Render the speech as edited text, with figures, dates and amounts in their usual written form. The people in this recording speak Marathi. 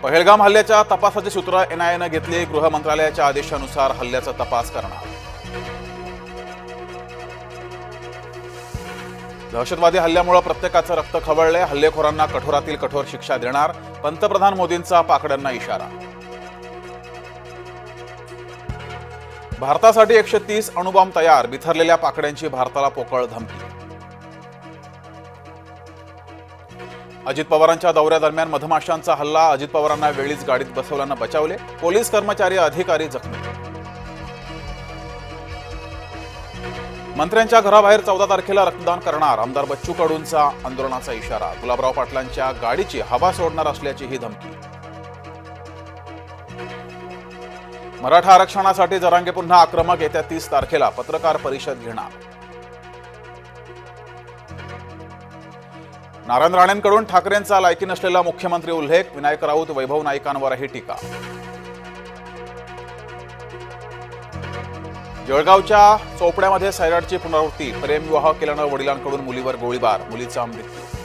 पहलगाम हल्ल्याच्या तपासाची सूत्र एनआयएनं घेतली। गृह मंत्रालयाच्या आदेशानुसार हल्ल्याचा तपास करणार। दहशतवादी हल्ल्यामुळे प्रत्येकाचं रक्त खवळले। हल्लेखोरांना कठोरातील कठोर शिक्षा देणार। पंतप्रधान मोदींचा पाकड्यांना इशारा। भारतासाठी 130 अणुबॉम्ब तयार। बिथरलेल्या पाकड्यांची भारताला पोकळ धमकी। अजित पवारांच्या दौऱ्यादरम्यान मधमाशांचा हल्ला। अजित पवारांना वेळीच गाडीत बसवल्यानं बचावले। पोलीस कर्मचारी अधिकारी जखमी। मंत्र्यांच्या घराबाहेर 14 तारखेला रक्तदान करणार। आमदार बच्चू कडूंचा आंदोलनाचा इशारा। गुलाबराव पाटलांच्या गाडीची हवा सोडणार असल्याची ही धमकी। मराठा आरक्षणासाठी जरांगे पुन्हा आक्रमक। येत्या 30 तारखेला पत्रकार परिषद घेणार। नारायण राणेंकडून ठाकरेंचा लायकी नसलेला मुख्यमंत्री उल्लेख। विनायक राऊत वैभव नाईकांवरही टीका। जळगावच्या चोपड्यामध्ये सैराटची पुनरावृत्ती। प्रेमविवाह केल्यानं वडिलांकडून मुलीवर गोळीबार। मुलीचा मृत्यू।